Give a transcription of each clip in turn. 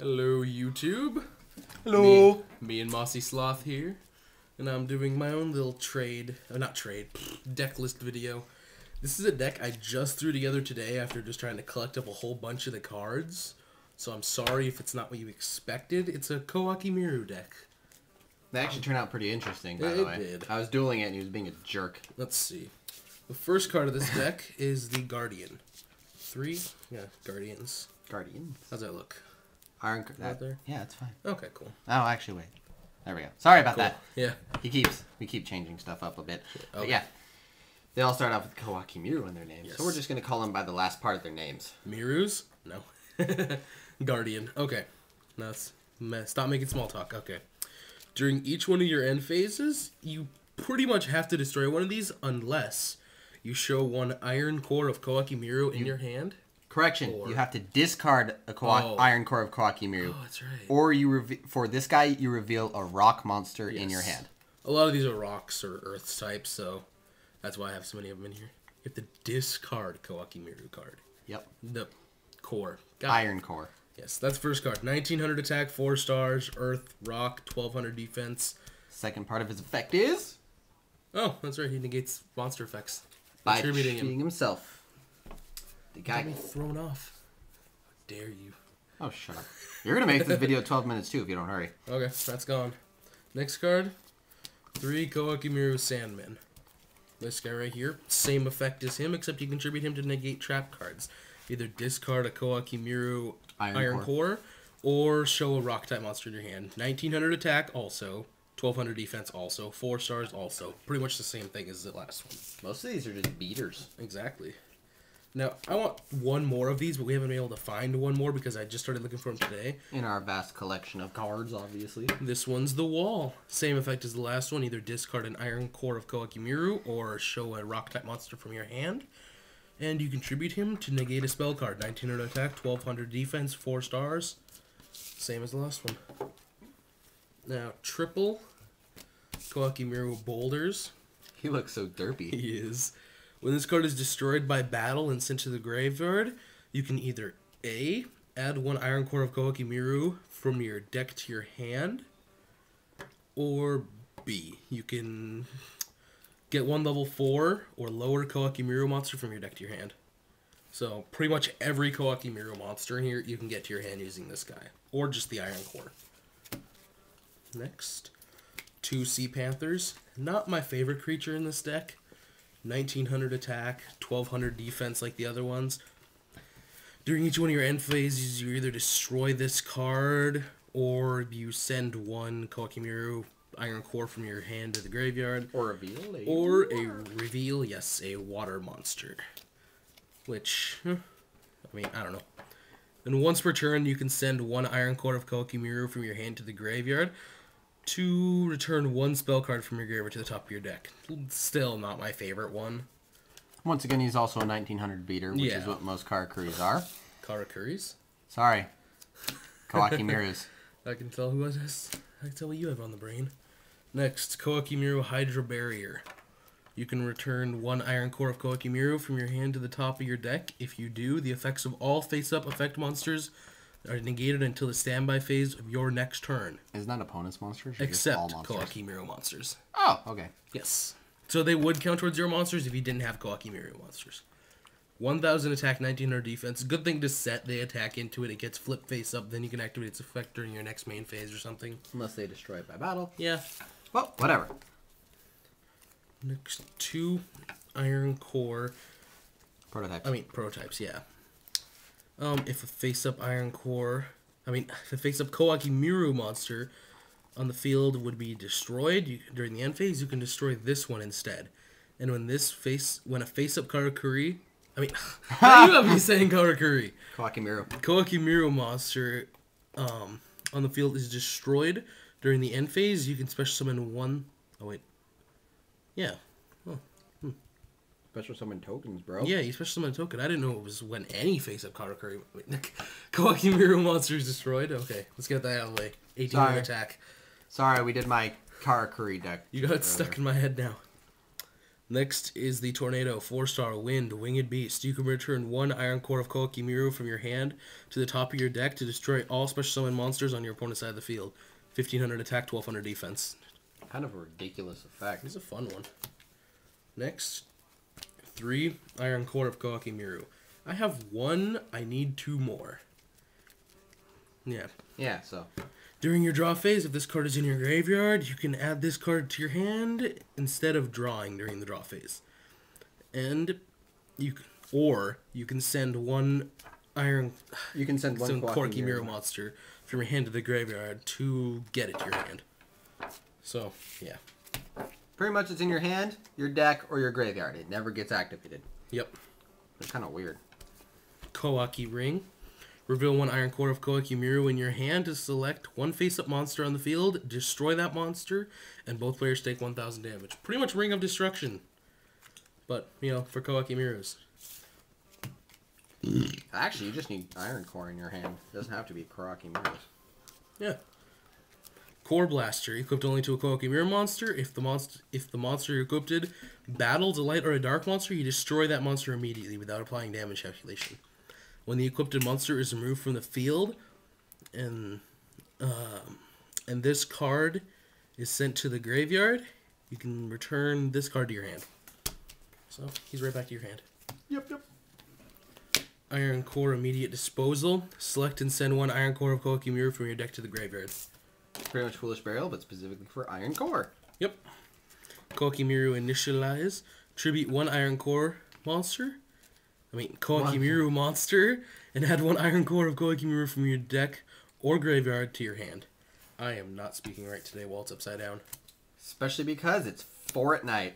Hello, YouTube. Hello. Me and Mossy Sloth here, and I'm doing my own little deck list video. This is a deck I just threw together today after just trying to collect up a whole bunch of the cards. So I'm sorry if it's not what you expected. It's a Koaki Meiru deck. That actually turned out pretty interesting, by the way. It did. I was dueling it and he was being a jerk. Let's see. The first card of this deck is the Guardian. Guardians. Guardian. How's that look? Iron. Right there? Yeah, it's fine. Okay, cool. Oh, actually, wait. There we go. Sorry about that. Yeah. We keep changing stuff up a bit. Okay. But yeah. They all start off with Koaki Meiru in their names. Yes. So we're just going to call them by the last part of their names. Meiru's? No. Guardian. Okay. No, stop making small talk. Okay. During each one of your end phases, you pretty much have to destroy one of these unless you show one Iron Core of Koaki Meiru in your hand. Correction. You have to discard a Iron Core of Koaki Meiru. Oh, that's right. Or for this guy, you reveal a rock monster in your hand. A lot of these are rocks or earth types, so that's why I have so many of them in here. You have to discard Koaki Meiru card. Yep. The core. Iron Core. Yes, that's first card. 1900 attack, 4 stars, earth, rock, 1200 defense. Second part of his effect is... Oh, that's right. He negates monster effects. By shooting himself. The guy got me thrown off. How dare you? Oh, shut up. You're going to make this video 12 minutes, too, if you don't hurry. Okay, that's gone. Next card. 3 Koa'ki Meiru Sandman. This guy right here. Same effect as him, except you contribute him to negate trap cards. Either discard a Koa'ki Meiru Iron Core, or show a rock-type monster in your hand. 1900 attack, also. 1200 defense, also. 4 stars, also. Pretty much the same thing as the last one. Most of these are just beaters. Exactly. Now, I want one more of these, but we haven't been able to find one more because I just started looking for them today. In our vast collection of cards, obviously. This one's the Wall. Same effect as the last one. Either discard an Iron Core of Koa'ki Meiru or show a rock-type monster from your hand. And you contribute him to negate a spell card. 1900 attack, 1200 defense, 4 stars. Same as the last one. Now, triple Koa'ki Meiru Boulders. He looks so derpy. He is. When this card is destroyed by battle and sent to the graveyard, you can either A, add 1 Iron Core of Koa'ki Meiru from your deck to your hand, or B, you can get 1 level 4 or lower Koa'ki Meiru monster from your deck to your hand. So pretty much every Koa'ki Meiru monster in here you can get to your hand using this guy, or just the Iron Core. Next, 2 Sea Panthers. Not my favorite creature in this deck. 1900 attack, 1200 defense like the other ones. During each one of your end phases, you either destroy this card, or you send 1 Koa'ki Meiru Iron Core from your hand to the graveyard. Or reveal a water monster. Which, I don't know. And once per turn, you can send 1 Iron Core of Koa'ki Meiru from your hand to the graveyard to return 1 spell card from your graveyard to the top of your deck. Still not my favorite one. Once again, he's also a 1900 beater, which is what most Karakuris are. Karakuris? Sorry. Koa'ki Meirus. I can tell who it is. I can tell what you have on the brain. Next, Koa'ki Meiru Hydra Barrier. You can return 1 Iron Core of Koa'ki Meiru from your hand to the top of your deck. If you do, the effects of all face-up effect monsters are negated until the standby phase of your next turn. Isn't that opponent's monsters? Except Koa'ki Meiru monsters. Oh, okay. Yes. So they would count towards your monsters if you didn't have Koa'ki Meiru monsters. 1000 attack, 1900 defense. Good thing to set the attack into it. It gets flipped face up. Then you can activate its effect during your next main phase or something. Unless they destroy it by battle. Yeah. Well, whatever. Next, 2 Iron Core. Prototypes. Prototypes, yeah. If a face-up Iron Core... if a face-up Koa'ki Meiru monster on the field would be destroyed during the end phase, you can destroy this one instead. And when a face-up Karakuri... how do you have me saying Karakuri? Koa'ki Meiru. Koa'ki Meiru monster on the field is destroyed during the end phase, you can special summon 1... Oh, wait. Yeah. Special summon tokens, bro. Yeah, you special summon a token. I didn't know it was when any face-up Karakuri... Koa'ki Meiru monster is destroyed. Okay, let's get that out of the way. 1800 attack. Sorry, we did my Karakuri deck. You got it stuck in my head now. Next is the Tornado 4-star Wind Winged Beast. You can return 1 Iron Core of Koa'ki Meiru from your hand to the top of your deck to destroy all special summon monsters on your opponent's side of the field. 1500 attack, 1200 defense. Kind of a ridiculous effect. It's a fun one. Next, 3 Iron Core of Koa'ki Meiru. I have 1, I need 2 more. Yeah. Yeah, so. During your draw phase, if this card is in your graveyard, you can add this card to your hand instead of drawing during the draw phase. And you can send 1 Iron... You can send 1 Koa'ki Meiru monster from your hand to the graveyard to get it to your hand. So, yeah. Pretty much it's in your hand, your deck, or your graveyard. It never gets activated. Yep. It's kind of weird. Koa'ki Ring. Reveal 1 Iron Core of Koa'ki Meiru in your hand to select 1 face-up monster on the field, destroy that monster, and both players take 1000 damage. Pretty much Ring of Destruction. But, you know, for Koa'ki Meirus. Actually, you just need Iron Core in your hand. It doesn't have to be Koa'ki Meiru. Yeah. Core Blaster, equipped only to a Koa'ki Meiru monster. If the monster you equipped battles a light or a dark monster, you destroy that monster immediately without applying damage calculation. When the equipped monster is removed from the field, and this card is sent to the graveyard, you can return this card to your hand. So he's right back to your hand. Yep. Iron Core Immediate Disposal. Select and send 1 Iron Core of Koa'ki Meiru from your deck to the graveyard. Pretty much Foolish Burial, but specifically for Iron Core. Yep. Koa'ki Meiru Initialize. Tribute 1 Iron Core monster. Koa'ki Meiru monster. And add 1 Iron Core of Koa'ki Meiru from your deck or graveyard to your hand. I am not speaking right today while it's upside down. Especially because it's 4 at night.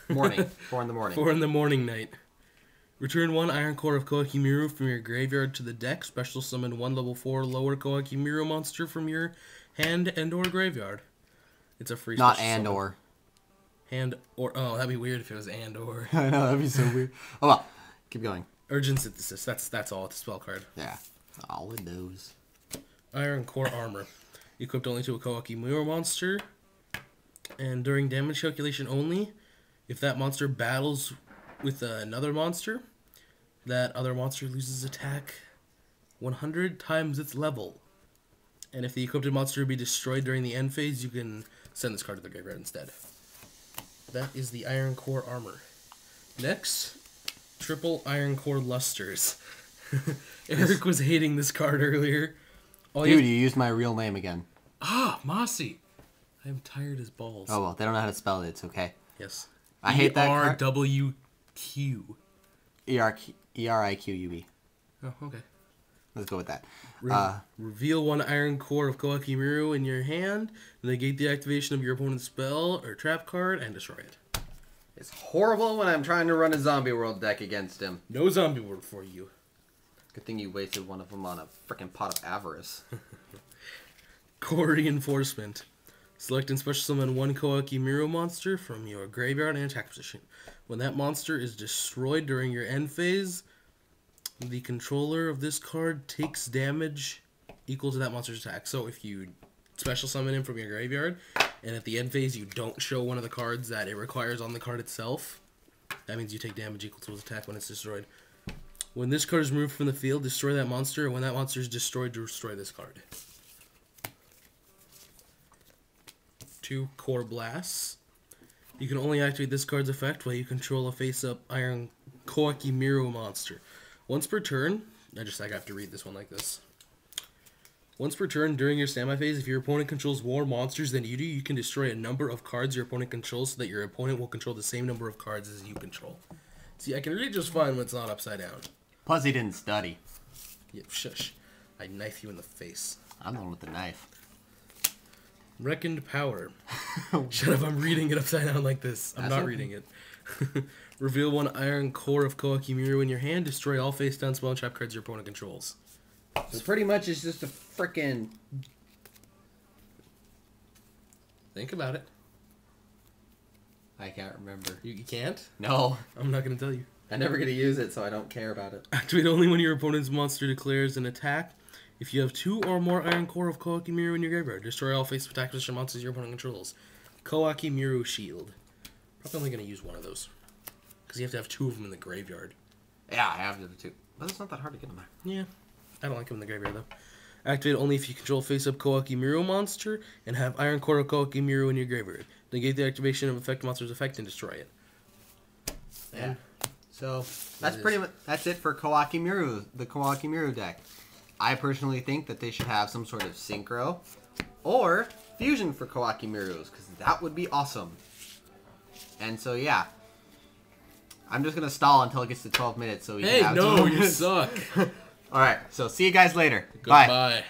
Morning. 4 in the morning. 4 in the morning night. Return 1 Iron Core of Koa'ki Meiru from your graveyard to the deck. Special summon 1 level 4 lower Koa'ki Meiru monster from your hand and or graveyard. It's a free Not special and summon. or. Hand or. Oh, that'd be weird if it was and or. I know, that'd be so weird. Oh well. Keep going. Urgent Synthesis. That's all. It's a spell card. Yeah. All it knows. Iron Core Armor. Equipped only to a Koa'ki Meiru monster. And during damage calculation only, if that monster battles with another monster, that other monster loses attack 100 times its level. And if the equipped monster be destroyed during the end phase, you can send this card to the graveyard instead. That is the Iron Core Armor. Next, triple Iron Core Lusters. Eric was hating this card earlier. Dude, you used my real name again. Ah, Mossy. I am tired as balls. Oh, well, they don't know how to spell it. It's okay. Yes. I hate that card. E-R-W-Q. E-R-I-Q-U-E. Oh, okay. Let's go with that. Reveal 1 Iron Core of Koa'ki Meiru in your hand, negate the activation of your opponent's spell or trap card, and destroy it. It's horrible when I'm trying to run a Zombie World deck against him. No Zombie World for you. Good thing you wasted one of them on a freaking Pot of Avarice. Core Reinforcement. Select and special summon 1 Koa'ki Meiru monster from your graveyard and attack position. When that monster is destroyed during your end phase, the controller of this card takes damage equal to that monster's attack. So if you special summon him from your graveyard, and at the end phase you don't show one of the cards that it requires on the card itself, that means you take damage equal to his attack when it's destroyed. When this card is removed from the field, destroy that monster, and when that monster is destroyed, destroy this card. 2 Core Blasts. You can only activate this card's effect while you control a face-up Iron Koa'ki Meiru monster. Once per turn, I have to read this one like this. Once per turn during your standby phase, if your opponent controls more monsters than you do, you can destroy a number of cards your opponent controls so that your opponent will control the same number of cards as you control. See, I can read just fine when it's not upside down. Plus, he didn't study. Yep, shush. I knife you in the face. I'm the one with the knife. Reckoned Power. Shut up, I'm reading it upside down like this. I'm not reading it. Reveal 1 Iron Core of Koa'ki Meiru in your hand. Destroy all face-down spell and trap cards your opponent controls. So pretty much it's just a freaking... Think about it. I can't remember. You can't? No. I'm not going to tell you. I'm never going to use it, so I don't care about it. Activate only when your opponent's monster declares an attack. If you have 2 or more Iron Core of Koa'ki Meiru in your graveyard, destroy all face attack position monsters your opponent controls. Koa'ki Meiru Shield. Probably only going to use one of those. Because you have to have 2 of them in the graveyard. Yeah, I have the 2. But it's not that hard to get them there. Yeah. I don't like them in the graveyard, though. Activate only if you control face-up Koa'ki Meiru monster and have Iron Core of Koa'ki Meiru in your graveyard. Negate the activation of effect monster's effect and destroy it. Yeah. So that's pretty much it for Koa'ki Meiru, the Koa'ki Meiru deck. I personally think that they should have some sort of synchro or fusion for Koa'ki Meirus, because that would be awesome. And so yeah, I'm just gonna stall until it gets to 12 minutes so we can have no, you suck. All right, so see you guys later. Goodbye. Bye.